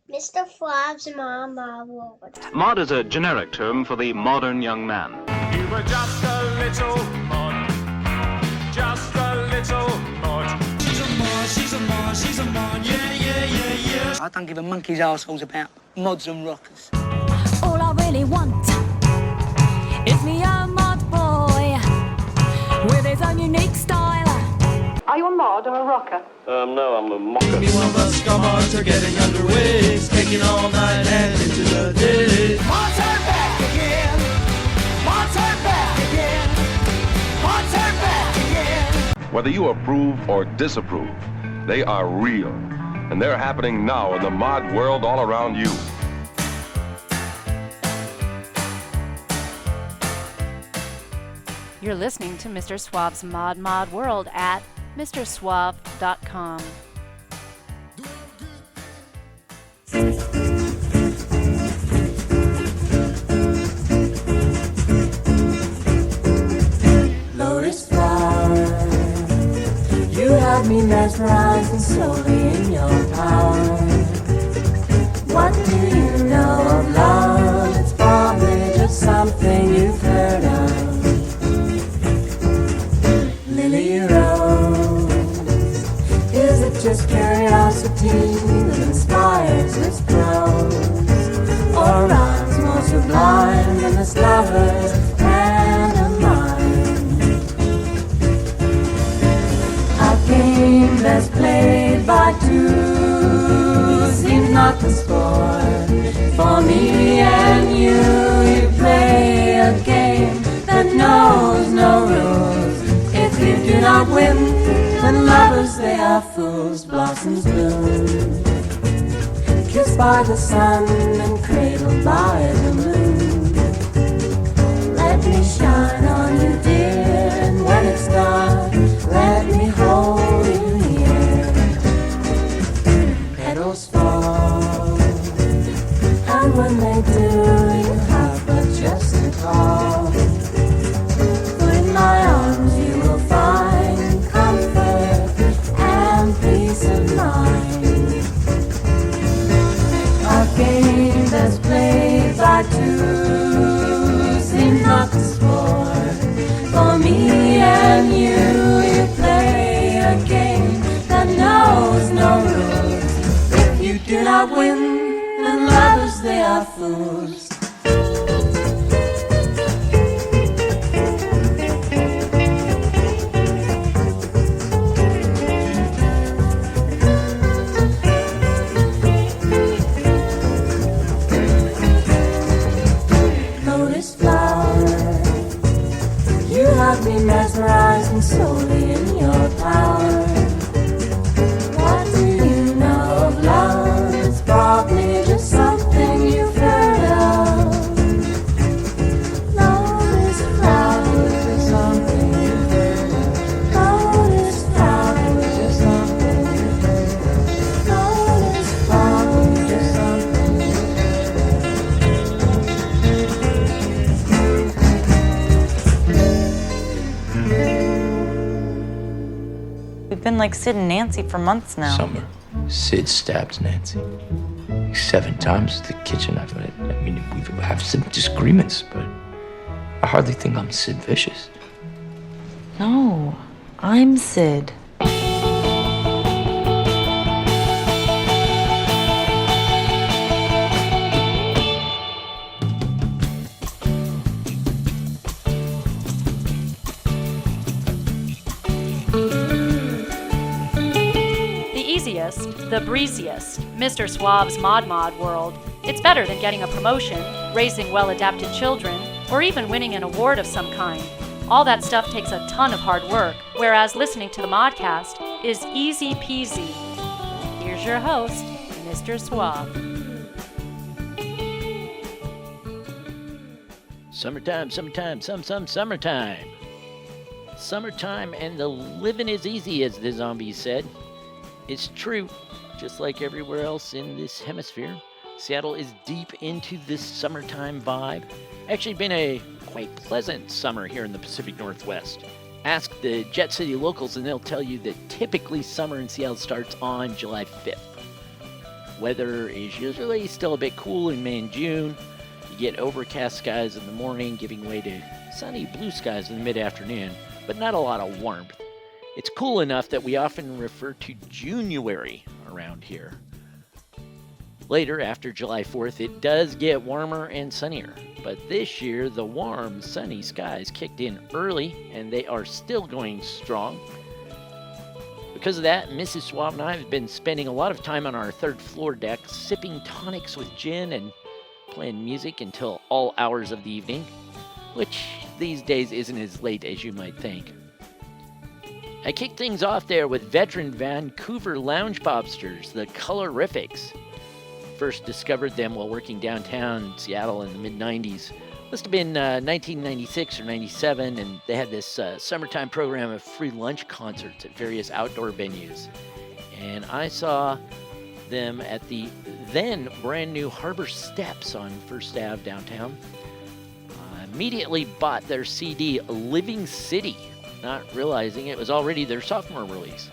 Mr. Frog's Mama World. Mod is a generic term for the modern young man. You were just a little mod. Just a little mod. She's a mod, she's a mod, she's a mod, yeah, yeah, yeah, yeah. I don't give a monkey's arseholes about mods and rockers. All I really want is me a mod boy with his own unique style. Are you a mod or a rocker? No, I'm a mocker. Anyone but scum mods are getting underway. It's taking all night and into the day. Mods are back again. Mods are back again. Mods are back again. Whether you approve or disapprove, they are real. And they're happening now in the mod world all around you. You're listening to Mr. Suave's Mod World at MrSuave.com. Lotus flower, you have me mesmerized and slowly in your power. What do you know of love? It's probably just something you've heard of. Lily Rose, is it just curiosity that inspires this prose? Or rhymes more sublime than this lover's hand of mine? A game that's played by two seems not the sport for me and you. You play a game that knows no rules. If you do not win, then lovers they are fools. Blossoms bloom, kissed by the sun and cradled by the moon. Let me shine on you, dear, and when it's dark, let me hold you near. Petals fall, and when they do, you have but just to call. In my arms you will find comfort and peace of mind. A game that's played by two seems not the sport for me and you. You play a game that knows no rules. If you do not win, then lovers they are fools. Me mesmerized and solely in your power. What do you know of love? It's probably just something you've heard of. Lotus flowers, something you've heard of. Lotus flowers, just something you've heard of. Lotus flowers, just something you've We've been like Sid and Nancy for months now. Summer, Sid stabbed Nancy 7 times at the kitchen. I mean, we have some disagreements, but I hardly think I'm Sid Vicious. No, I'm Sid. The breeziest, Mr. Suave's Mod World. It's better than getting a promotion, raising well-adapted children, or even winning an award of some kind. All that stuff takes a ton of hard work, whereas listening to the Modcast is easy peasy. Here's your host, Mr. Suave. Summertime, summertime. Summertime and the living is easy, as the zombies said. It's true, just like everywhere else in this hemisphere. Seattle is deep into this summertime vibe. Actually been a quite pleasant summer here in the Pacific Northwest. Ask the Jet City locals and they'll tell you that typically summer in Seattle starts on July 5th. Weather is usually still a bit cool in May and June. You get overcast skies in the morning, giving way to sunny blue skies in the mid-afternoon, but not a lot of warmth. It's cool enough that we often refer to January around here. Later, after July 4th, it does get warmer and sunnier, but this year the warm, sunny skies kicked in early, and they are still going strong. Because of that, Mrs. Suave and I have been spending a lot of time on our third floor deck, sipping tonics with gin and playing music until all hours of the evening, which these days isn't as late as you might think. I kicked things off there with veteran Vancouver lounge popsters, the Colorifics. First discovered them while working downtown Seattle in the mid-90s. Must have been 1996 or 97, and they had this summertime program of free lunch concerts at various outdoor venues. And I saw them at the then brand new Harbor Steps on First Ave downtown. I immediately bought their CD, Living City, not realizing it was already their sophomore release.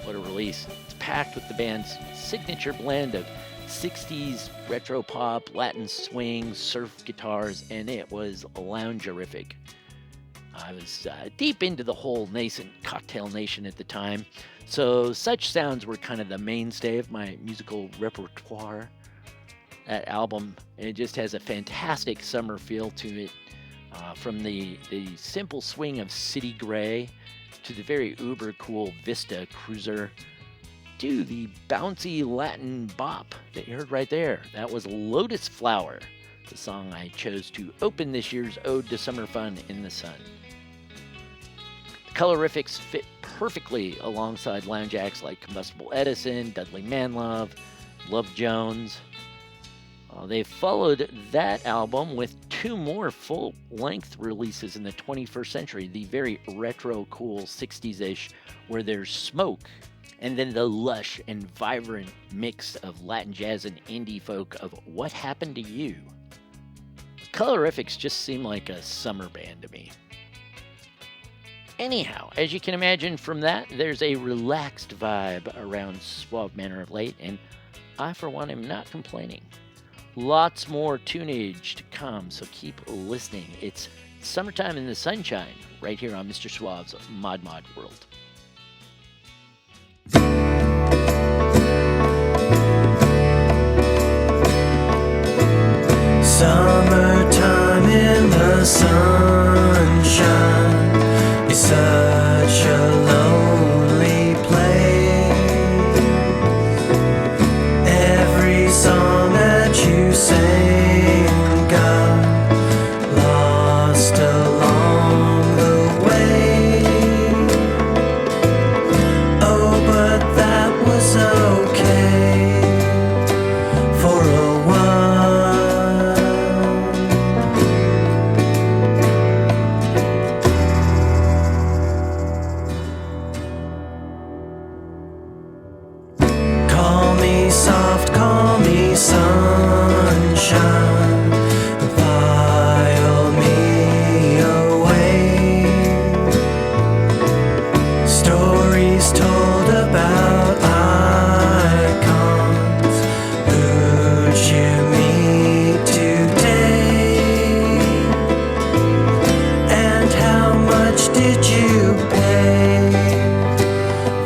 What a release. It's packed with the band's signature blend of 60s retro pop, Latin swing, surf guitars, and it was loungerific. I was deep into the whole nascent cocktail nation at the time, so such sounds were kind of the mainstay of my musical repertoire. That album, it just has a fantastic summer feel to it, from the simple swing of City Gray to the very uber cool Vista Cruiser to the bouncy Latin bop that you heard right there. That was Lotus Flower, the song I chose to open this year's Ode to Summer Fun in the Sun. The Colorifics fit perfectly alongside lounge acts like Combustible Edison, Dudley Manlove, Love Jones. They followed that album with two more full-length releases in the 21st century, the very retro cool 60s-ish Where There's Smoke, and then the lush and vibrant mix of Latin jazz and indie folk of What Happened to You. Colorifics just seem like a summer band to me. Anyhow, as you can imagine from that, there's a relaxed vibe around Suave Manor of late, and I, for one, am not complaining. Lots more tunage to come, so keep listening. It's Summertime in the Sunshine, right here on Mr. Suave's Mod World. Summertime in the sunshine is such a lonely place. Every song that you sing got lost along the way. Oh, but that was okay for a while. Call me soft, call me sunshine, file me away. Stories told about icons who'd you meet today, and how much did you pay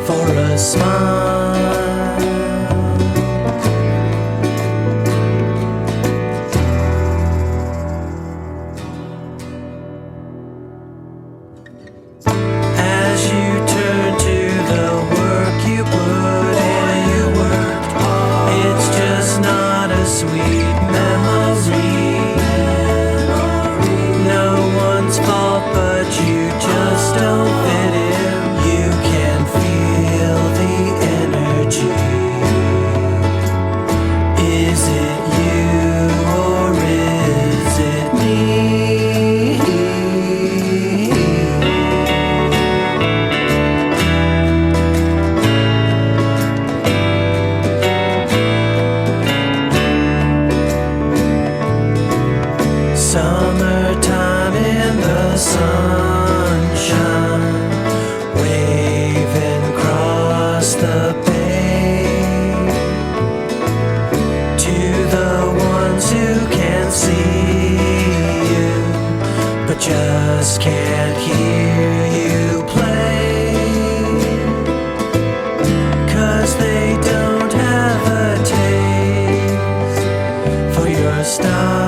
for a smile? As you turn to the work you put in, it's just not as sweet just can't hear you play, 'cause they don't have a taste for your style.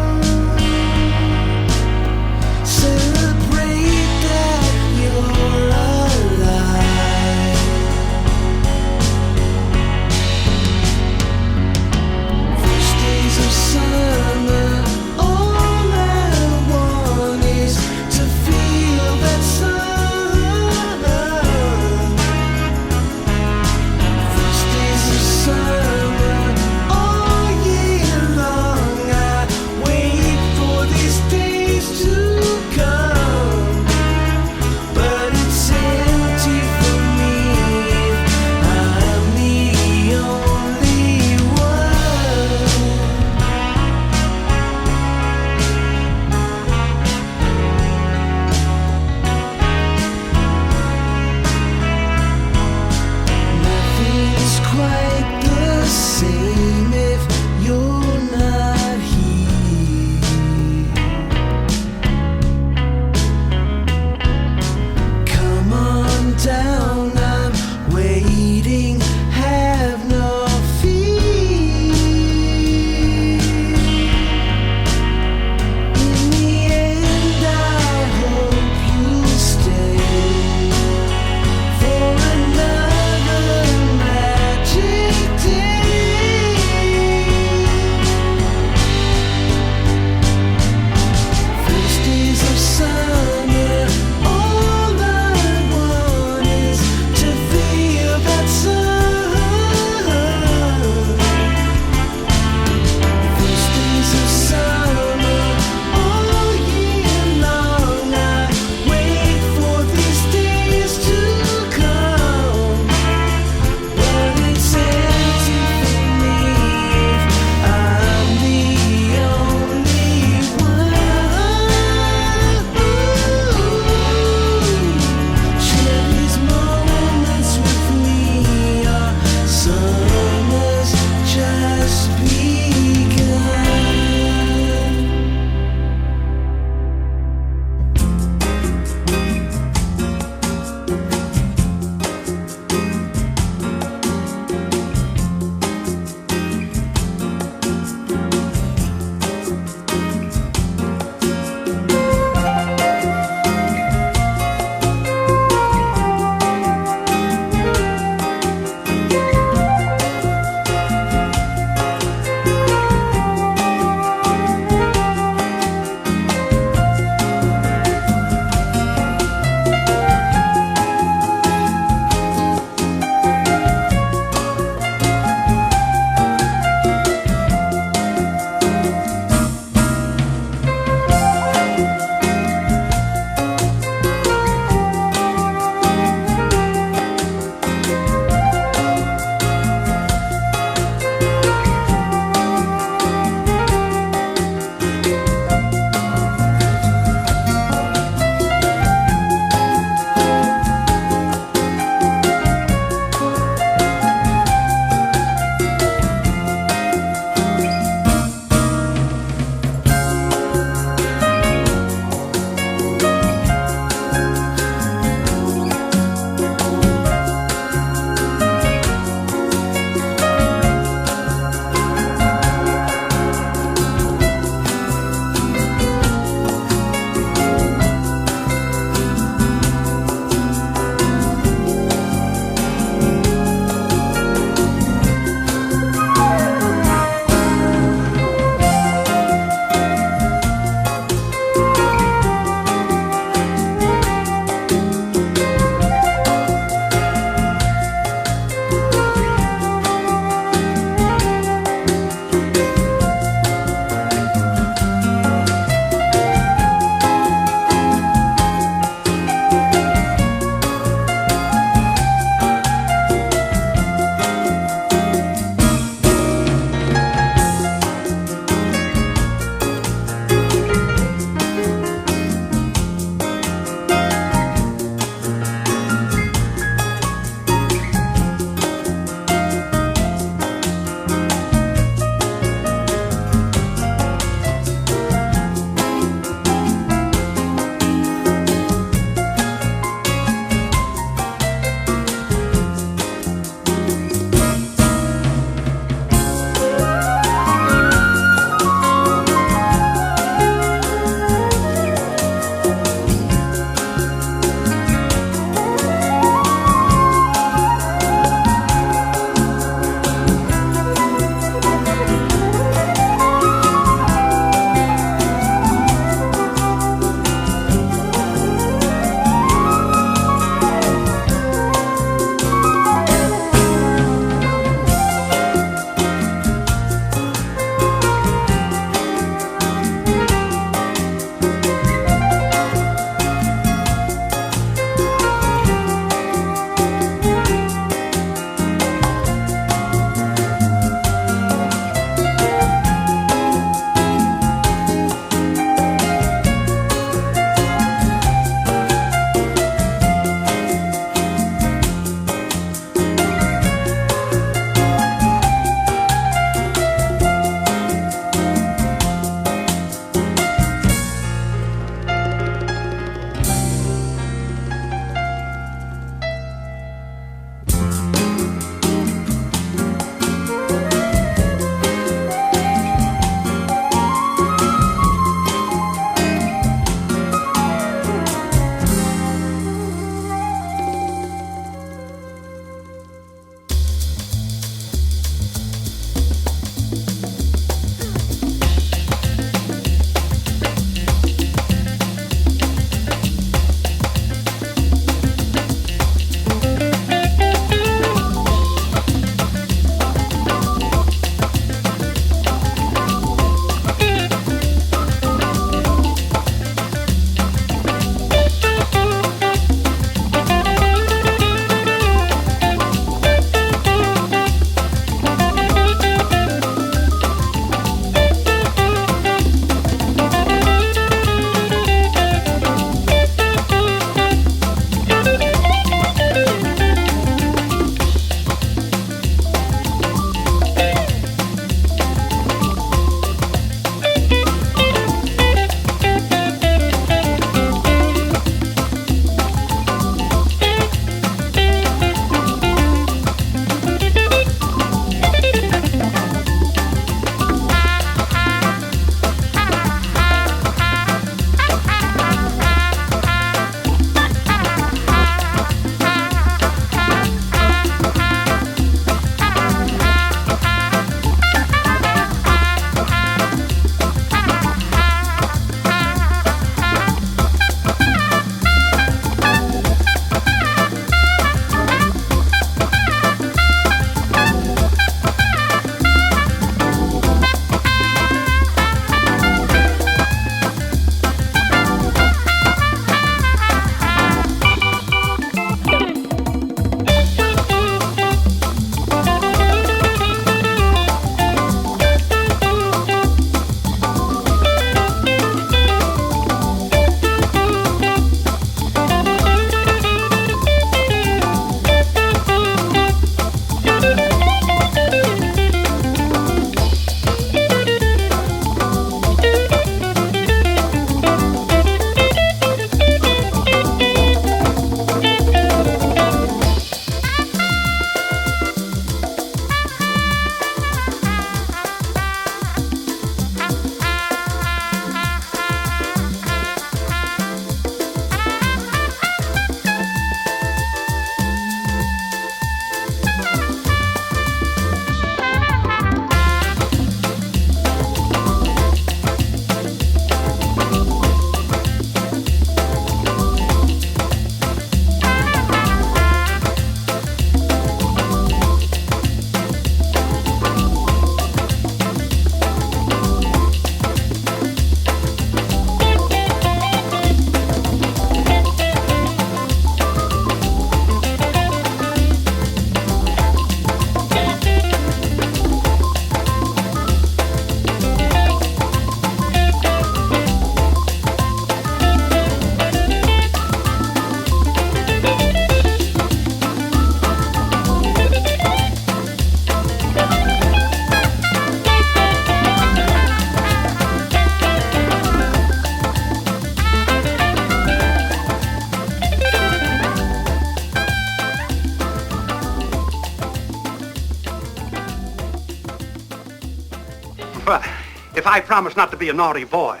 I promise not to be a naughty boy.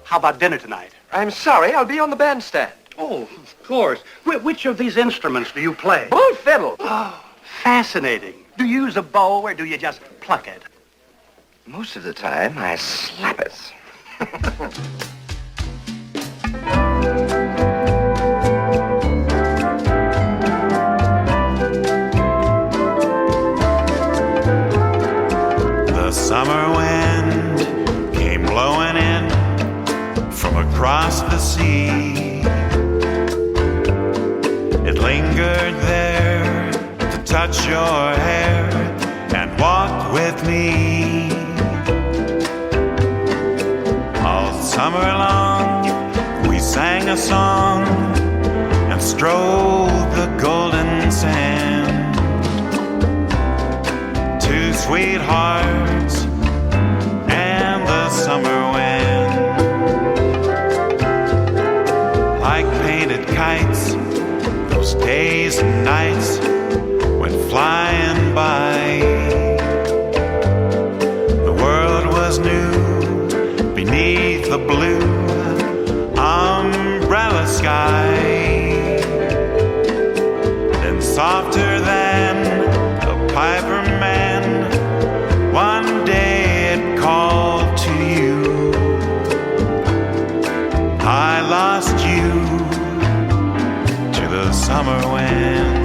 How about dinner tonight? I'm sorry, I'll be on the bandstand. Oh, of course. Which of these instruments do you play? Bull fiddle. Oh, fascinating. Do you use a bow or do you just pluck it? Most of the time, I slap it. The summer wind came blowing in from across the sea. It lingered there to touch your hair and walk with me. All summer long we sang a song and strolled the golden sand. Two sweethearts and the summer wind, like painted kites, those days and nights went flying by. The world was new beneath the blue umbrella sky. Then softer than a piper man, one day it called to you. I lost you to the summer wind.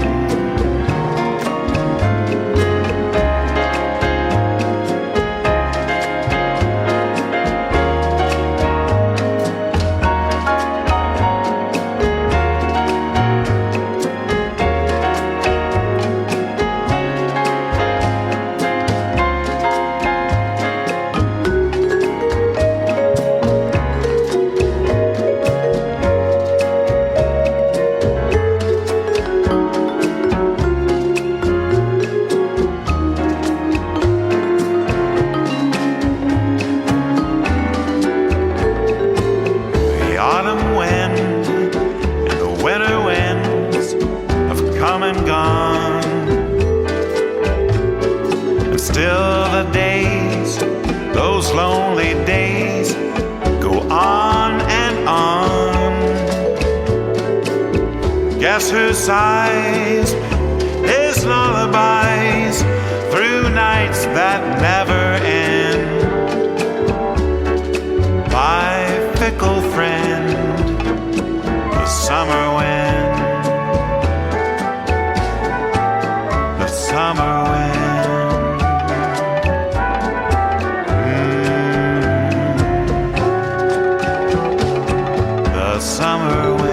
Guess who sighs his lullabies through nights that never end? My fickle friend, the summer wind, the summer wind. The summer wind.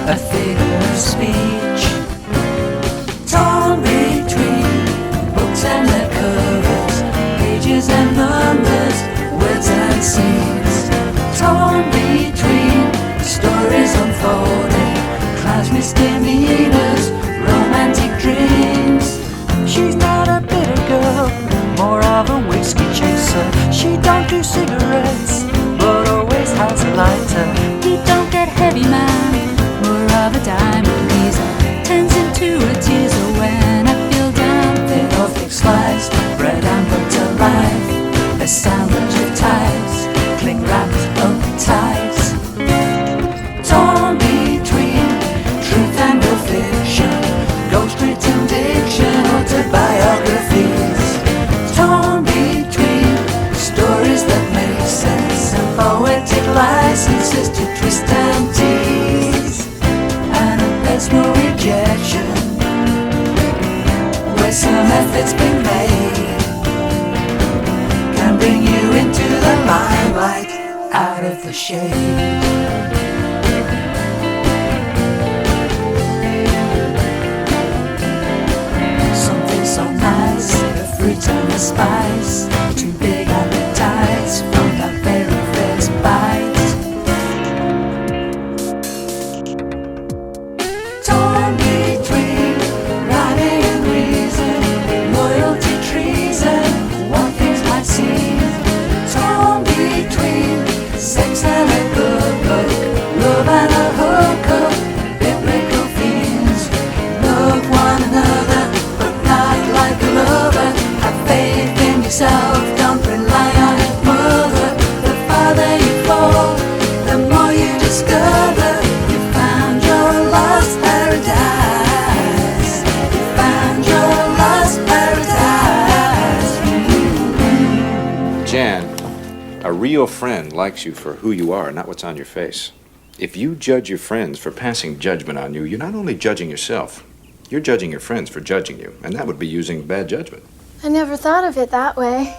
a figure of speech. Torn between books and their covers, pages and numbers, words and scenes. Torn between stories unfolding, clouds, misdemeanors, romantic dreams. She's not a bitter girl, more of a whiskey chaser. She don't do cigarettes, but always has a lighter. He don't get heavy, man, more of a diamond reason. Turns into a teaser when I feel down. They all thick sliced, bread and butter life. A sandwich of ties, cling wrapped up ties. Torn between truth and real fiction, ghost written diction, autobiographies. Torn between stories that make sense and poetic licenses to twist and tease. And there's no rejection where some effort's been made, can bring you into the limelight, out of the shade. Something so nice, the fruit and the spice, too big appetites from that very first bite. Torn between rhyming and reason, loyalty, treason, what things might seem. Torn between sex and a good book, love and a hookup, biblical themes. Love one another, but not like a lover. Have faith in yourself, don't rely on your mother. The farther you fall, the more you discover. You found your lost paradise. You found your lost paradise. Jan, a real friend likes you for who you are, not what's on your face. If you judge your friends for passing judgment on you, you're not only judging yourself, you're judging your friends for judging you, and that would be using bad judgment. I never thought of it that way.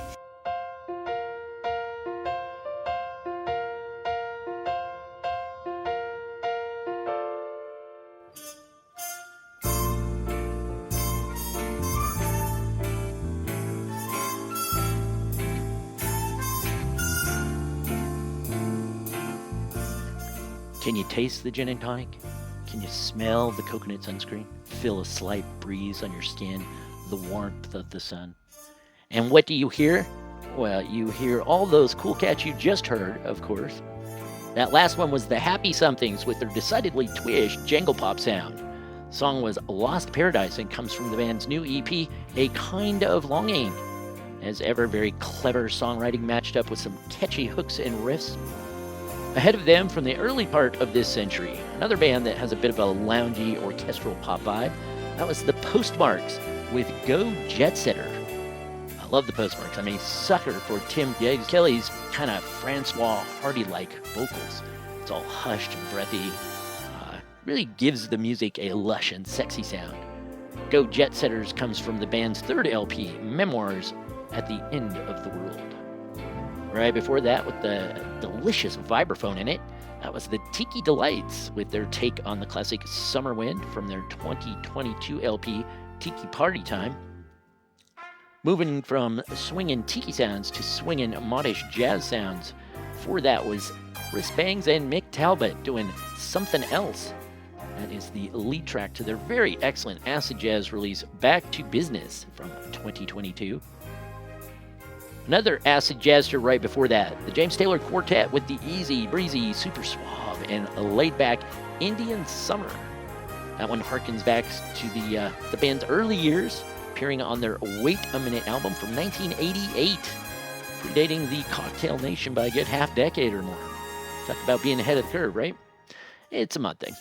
Can you taste the gin and tonic? Can you smell the coconut sunscreen? Feel a slight breeze on your skin, the warmth of the sun. And what do you hear? Well, you hear all those cool cats you just heard, of course. That last one was the Happy Somethings with their decidedly twish jangle pop sound. The song was Lost Paradise and comes from the band's new EP, A Kind of Longing. As ever, very clever songwriting matched up with some catchy hooks and riffs. Ahead of them from the early part of this century, another band that has a bit of a loungy orchestral pop vibe, that was the Postmarks with Go Jet Setter. I love the Postmarks. I'm a sucker for Tim Kelly's kind of Francois Hardy-like vocals. It's all hushed and breathy. Really gives the music a lush and sexy sound. Go Jet Setters comes from the band's third LP, Memoirs at the End of the World. Right before that, with the delicious vibraphone in it, that was the Tiki Delights with their take on the classic Summer Wind from their 2022 LP, Tiki Party Time. Moving from swingin' tiki sounds to swingin' modish jazz sounds. Before that was Chris Bangs and Mick Talbot doing Something Else. That is the lead track to their very excellent acid jazz release, Back to Business, from 2022. Another acid jazzer right before that, the James Taylor Quartet with the easy, breezy, super suave, and laid-back Indian Summer. That one harkens back to the band's early years, appearing on their Wait a Minute album from 1988, predating the Cocktail Nation by a good half-decade or more. Talk about being ahead of the curve, right? It's a Mod thing.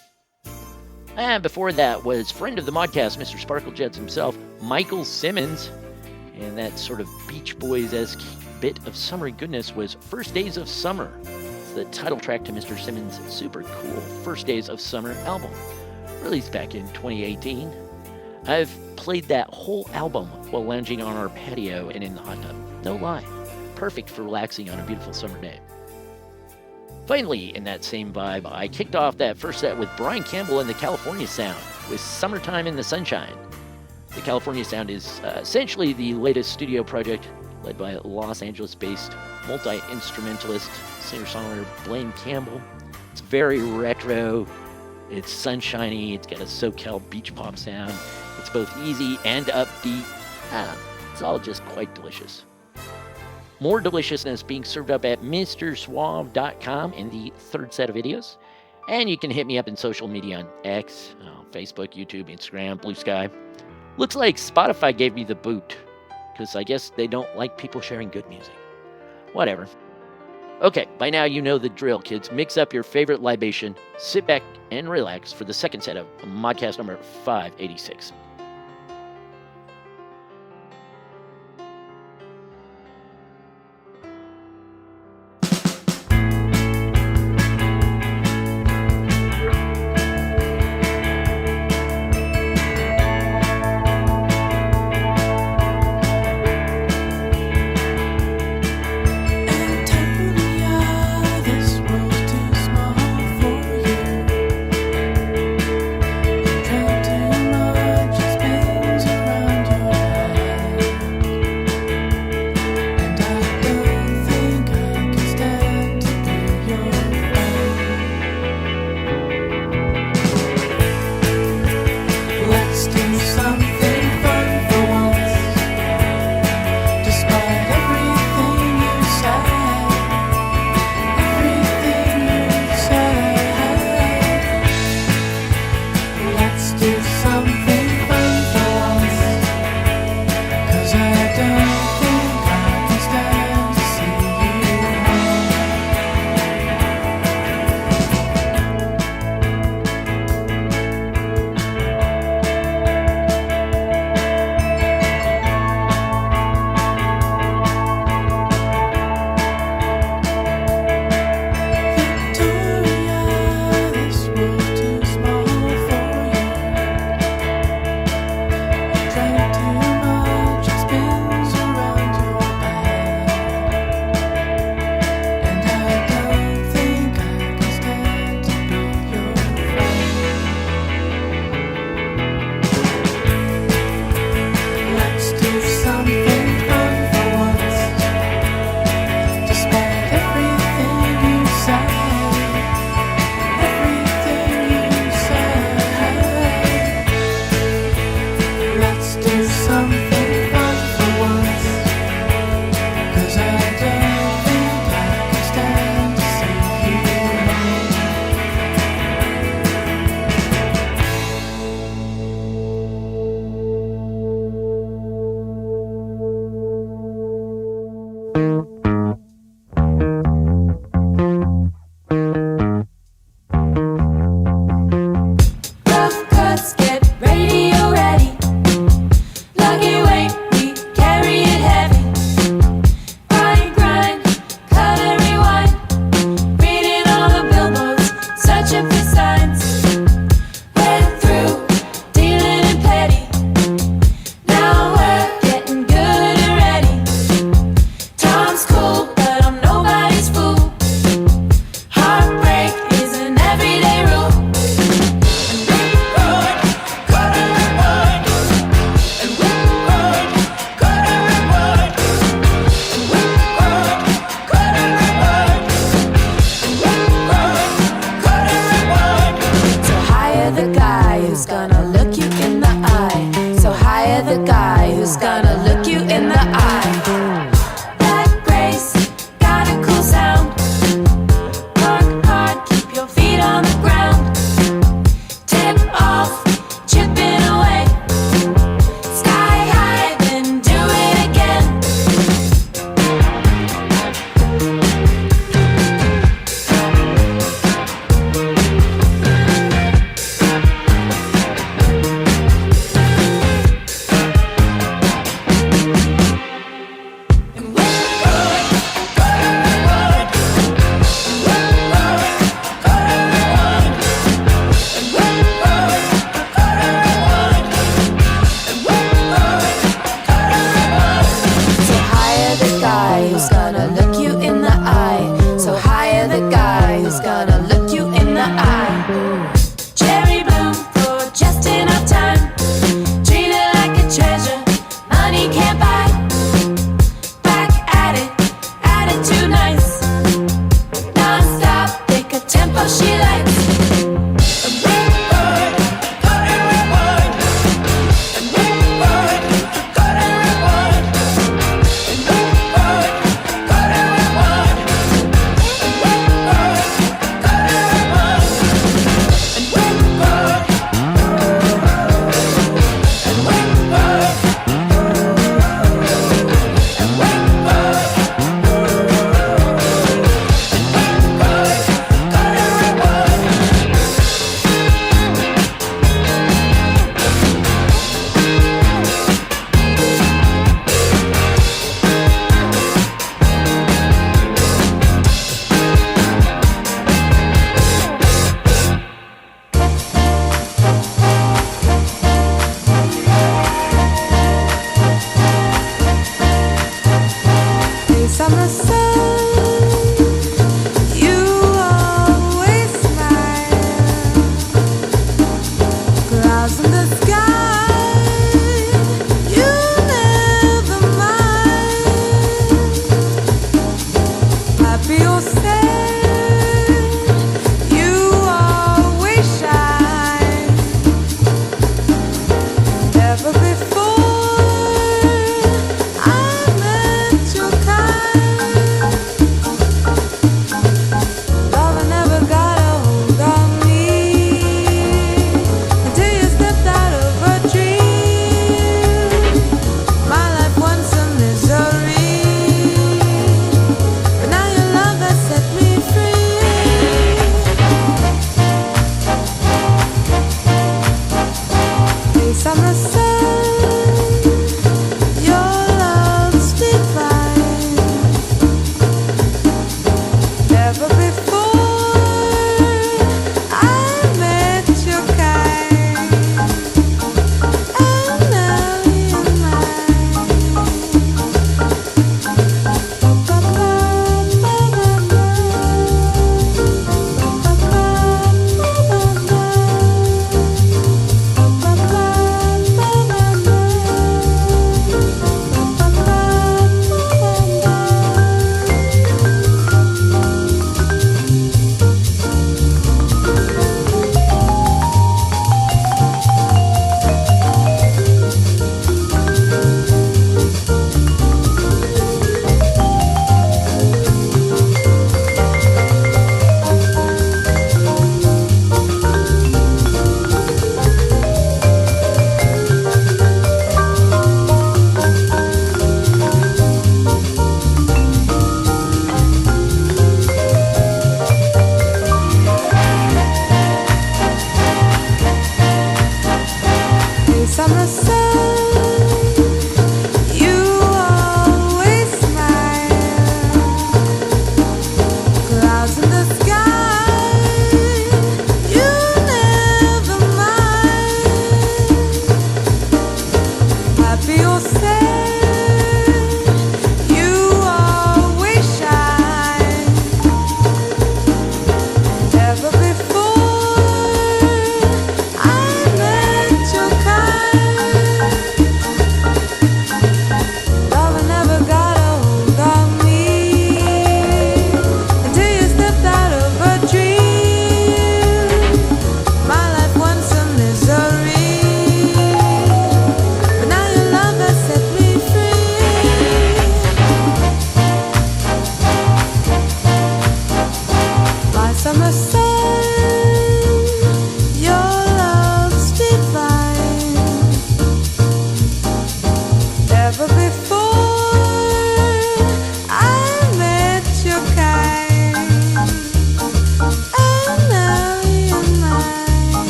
And before that was friend of the Modcast, Mr. Sparkle Jets himself, Michael Simmons. And that sort of Beach Boys-esque bit of summery goodness was First Days of Summer. It's the title track to Mr. Simmons' super cool First Days of Summer album, released back in 2018. I've played that whole album while lounging on our patio and in the hot tub. No lie. Perfect for relaxing on a beautiful summer day. Finally, in that same vibe, I kicked off that first set with Brian Campbell and the California Sound with Summertime in the Sunshine. The California Sound is essentially the latest studio project led by Los Angeles-based multi-instrumentalist, singer-songwriter Blaine Campbell. It's very retro, it's sunshiny, it's got a SoCal beach pop sound. It's both easy and upbeat. It's all just quite delicious. More deliciousness being served up at MrSuave.com in the third set of videos. And you can hit me up in social media on X, Facebook, YouTube, Instagram, Blue Sky. Looks like Spotify gave me the boot, because I guess they don't like people sharing good music. Whatever. Okay, by now you know the drill, kids. Mix up your favorite libation, sit back and relax for the second set of Modcast number 586. Too much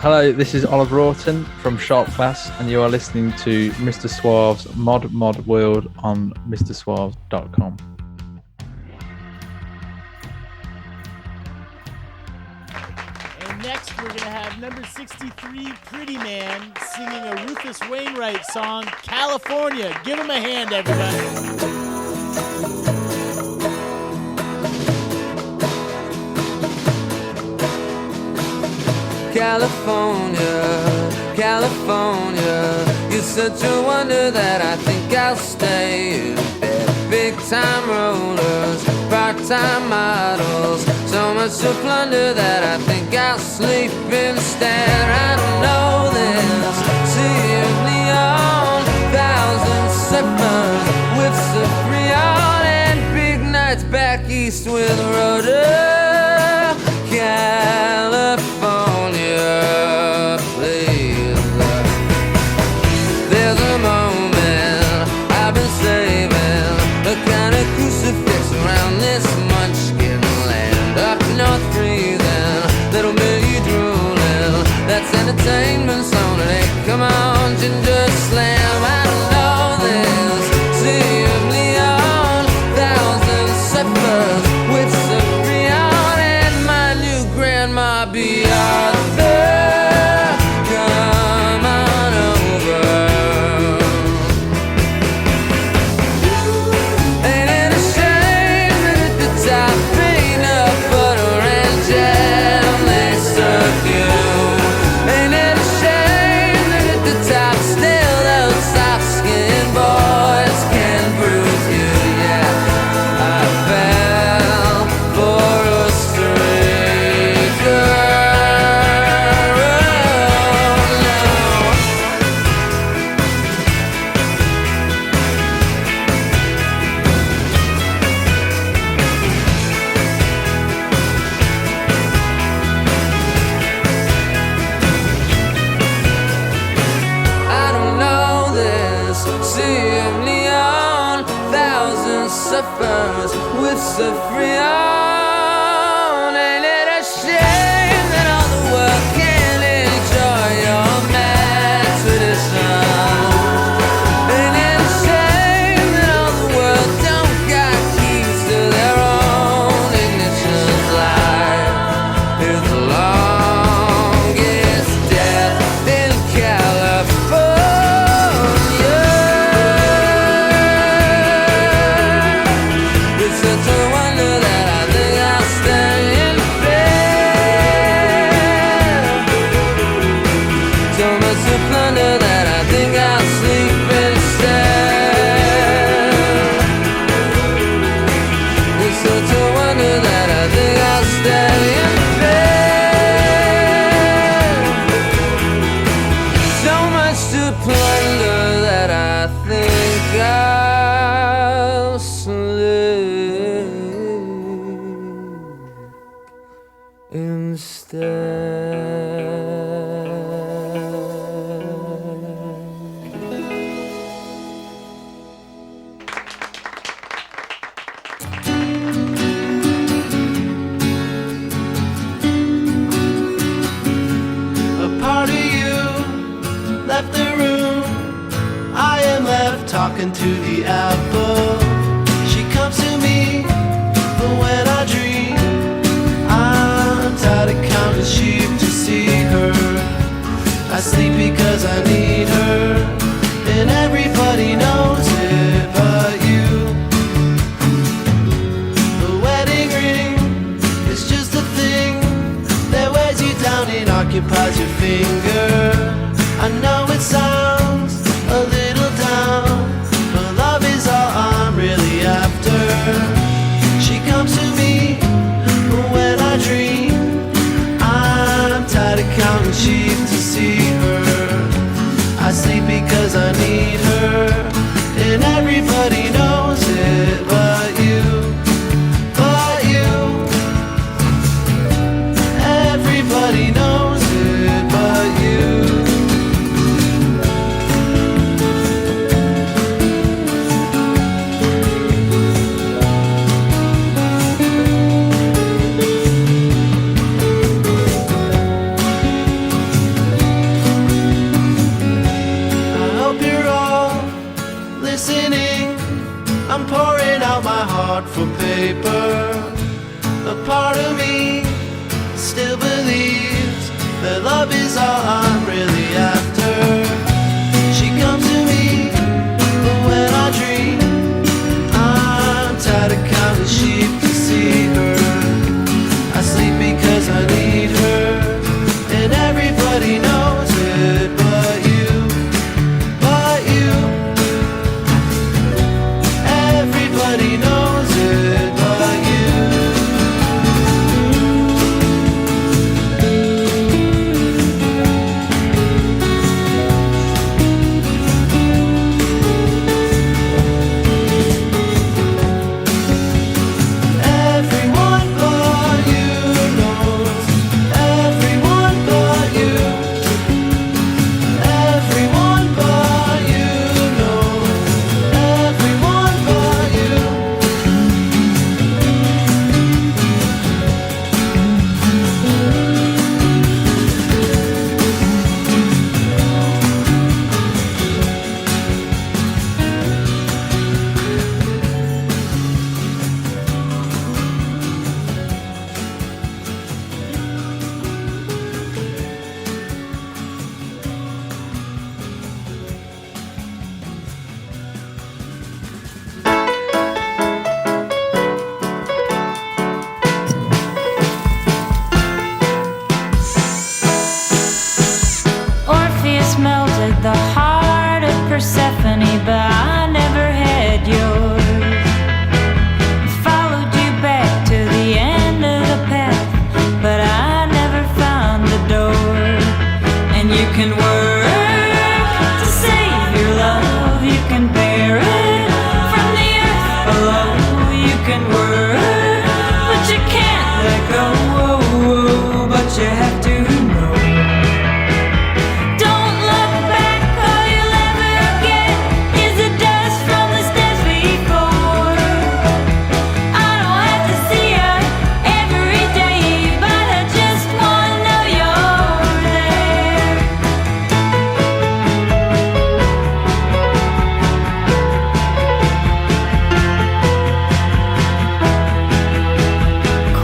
Hello, this is Oliver Orton from Sharp Class, and you are listening to Mr. Suave's Mod World on mrsuave.com. And next, we're going to have number 63, Pretty Man, singing a Rufus Wainwright song, California. Give him a hand, everybody. California, California, you're such a wonder that I think I'll stay in bed. Big time rollers, part-time models, so much to plunder that I think I'll sleep instead. I don't know this city of neon, thousand slippers with Ciprian, and big nights back east with Rhoda. California, please. There's a moment I've been saving, a kind of crucifix around this munchkin land. Up north breathing, little Millie drooling, that's entertainment song today. Come on, ginger slam. I don't know this sea of neon, thousand slippers with Ciprian, and my new grandma be Arthur. Come on over. Ain't it a shame that at the top ain't no butter and jam they serve you? Ain't it a shame that at the top still those soft-skinned boys can bruise you? Yeah, I fell for a stray girl. I don't know this sea of neon, thousand suffers with Ciprian. Ain't it a shame that all the world can't enjoy your mad tradition? Ain't it a shame that all the world don't got keys to their own ignitions? Life is the longest death in California. It's such a wonder that I think I'll stay in bed. So much to plunder that I think I'll sleep instead. It's such a wonder that I think I'll stay in bed. So much to plunder that I think I'll sleep A part of you left the room. I am left talking to the apple. She comes to me, but when I dream, I'm tired of counting sheep to see her. I sleep because I need her, and everybody knows it but you. The wedding ring is just a thing that wears you down and occupies your finger. I know it sounds a little down, but love is all I'm really after. She comes to me when I dream. I'm tired of counting sheep to see her. I sleep because I need her, and everybody knows it but you. But you. Everybody knows it but you. listening. I'm pouring out my heart for paper. A part of me still believes that love is all I'm really after. She comes to me when I dream. I'm tired of counting sheep to see her. I sleep because I need her, and everybody knows it but you, but you. Everybody knows it but you. Everyone but you knows. Everyone but you. Everyone but you knows. Everyone but you. Orpheus melted the heart of Persephone, but I never had yours. Followed you back to the end of the path, but I never found the door. And you can work to save your love, you can bear it from the earth below. You can work, but you can't let go. But you have to know. Don't look back, all you'll ever get is the dust from the steps before. I don't have to see you every day, but I just wanna know you're there.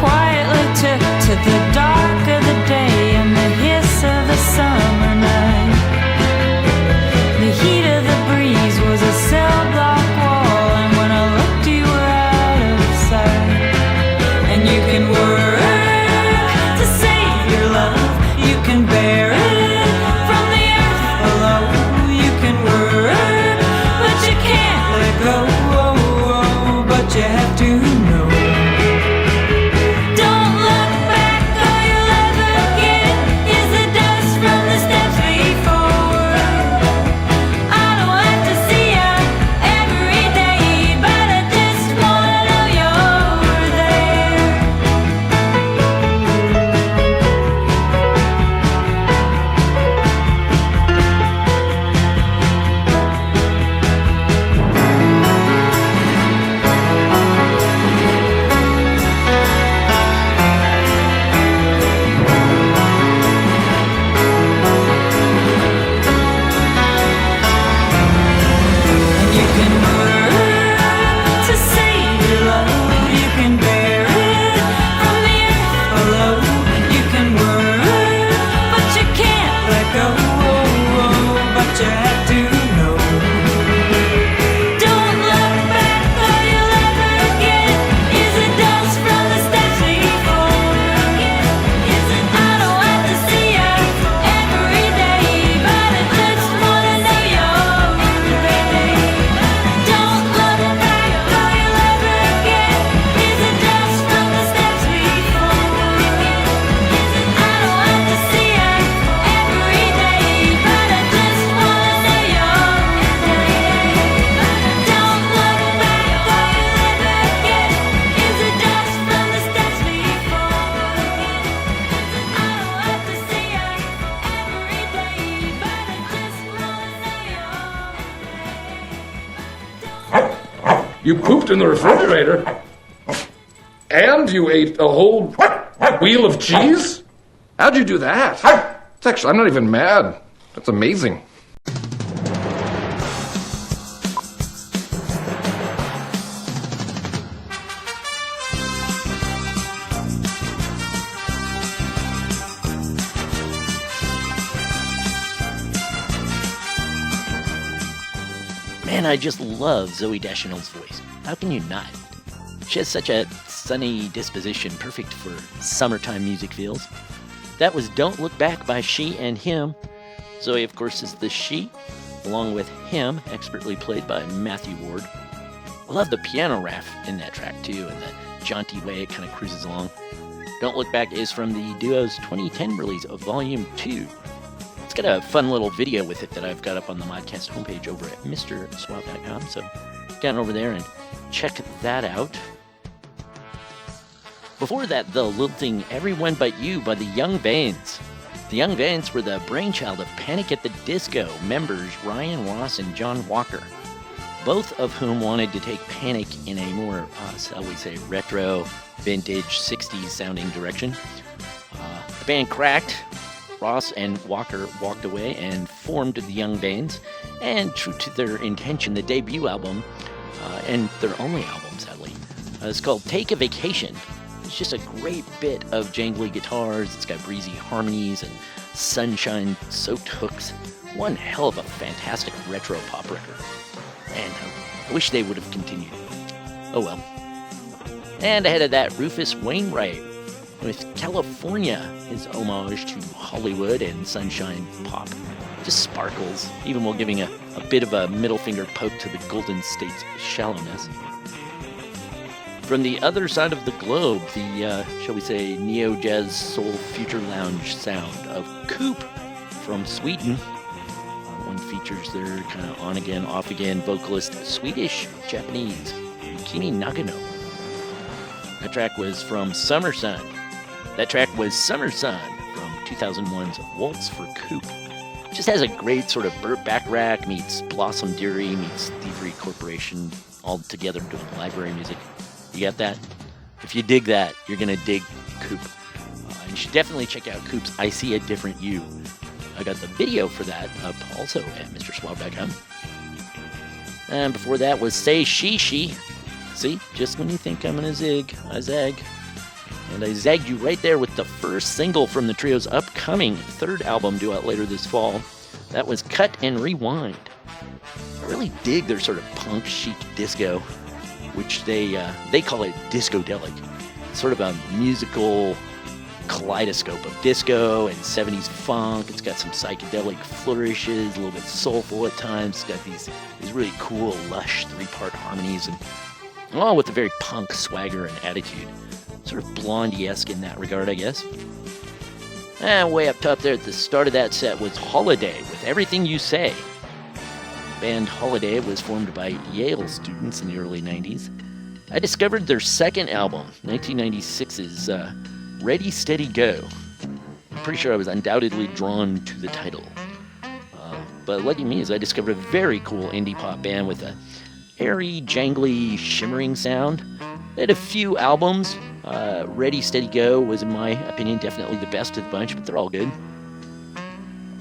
Quietly took to the dark of the day and the hiss of the summer night. The heat of the breeze was a cell block wall, and when I looked you were out of sight. And you can work to save your love, you can bear it from the earth below. You can work, but you can't let go. But you have to know. Don't look back, all you'll ever get is the dust from the steps before. I don't have to see you every day, but I just wanna know you're there. And you can work to save your love, you can bear it from the earth below. You can work, but you can't let go. But you have to know. Don't look back, all you'll ever get is the dust from the steps before. I don't have to see you every day, but I just wanna know you're there. Don't look back, all you'll ever get is the dust from the steps before. I don't have to see you every day, but I just wanna know you're there. Don't look back, all you'll ever get is the dust from the steps before. I don't have to see you every day, but I just wanna know you're You pooped in the refrigerator? And you ate a whole wheel of cheese? How'd you do that? It's actually, I'm not even mad. That's amazing. Man, I just love Zooey Deschanel's voice. How can you not? She has such a sunny disposition, perfect for summertime music feels. That was Don't Look Back by She and Him. Zoe, of course, is the she, along with him, expertly played by Matthew Ward. I love the piano riff in that track, too, and the jaunty way it kind of cruises along. Don't Look Back is from the duo's 2010 release of Volume 2. It's got a fun little video with it that I've got up on the Modcast homepage over at MrSwab.com, so get on over there and check that out. Before that, the lilting Everyone But You by the Young Vanes. The Young Vanes were the brainchild of Panic at the Disco members Ryan Ross and John Walker, both of whom wanted to take Panic in a more, shall we say, retro, vintage, 60s sounding direction. The band cracked. Ross and Walker walked away and formed the Young Vanes, and true to their intention, the debut album, and their only album, sadly, is called Take a Vacation. It's just a great bit of jangly guitars. It's got breezy harmonies and sunshine-soaked hooks. One hell of a fantastic retro pop record. And I wish they would have continued. Oh well. And ahead of that, Rufus Wainwright with California, his homage to Hollywood and sunshine pop. Just sparkles, even while giving a bit of a middle finger poke to the Golden State's shallowness. From the other side of the globe, the, shall we say, neo-jazz soul future lounge sound of Coop from Sweden. One features their kind of on-again, off-again vocalist, Swedish-Japanese, Yukini Nagano. That track was from Summer Sun. That track was Summer Sun from 2001's Waltz for Coop. Just has a great sort of Burt Bacharach meets Blossom Dearie meets Thievery Corporation all together doing library music. You got that? If you dig that, you're going to dig Coop. You should definitely check out Coop's I See a Different You. I got the video for that up also at MrSwab.com. And before that was Say She. See, just when you think I'm going to zig, I zag. And I zagged you right there with the first single from the trio's upcoming third album due out later this fall. That was Cut and Rewind. I really dig their sort of punk chic disco, which they call it discodelic. Sort of a musical kaleidoscope of disco and 70s funk. It's got some psychedelic flourishes, a little bit soulful at times. It's got these really cool, lush three-part harmonies, and all with a very punk swagger and attitude. Sort of Blondie-esque in that regard, I guess. And way up top there at the start of that set was Holiday with Everything You Say. The band Holiday was formed by Yale students in the early 90s. I discovered their second album, 1996's Ready, Steady, Go. I'm pretty sure I was undoubtedly drawn to the title. But lucky me is I discovered a very cool indie pop band with a airy, jangly, shimmering sound. They had a few albums. Ready, Steady, Go was, in my opinion, definitely the best of the bunch, but they're all good.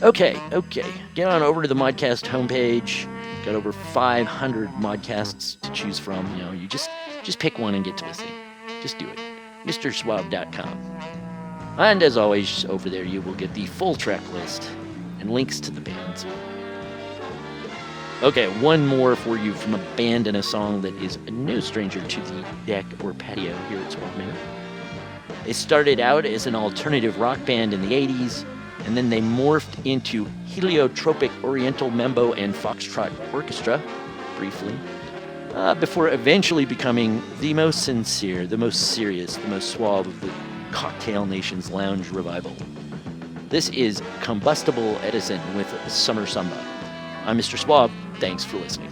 Okay. Get on over to the Modcast homepage. Got over 500 Modcasts to choose from. You know, you just pick one and get to listening. Just do it. MrSwab.com. And as always, over there you will get the full track list and links to the bands. Okay, one more for you from a band and a song that is no stranger to the deck or patio here at Suave Manor. They started out as an alternative rock band in the 80s, and then they morphed into heliotropic Oriental Mambo and Foxtrot Orchestra, briefly, before eventually becoming the most sincere, the most serious, the most suave of the Cocktail Nation's lounge revival. This is Combustible Edison with Summer Samba. I'm Mr. Suave. Thanks for listening.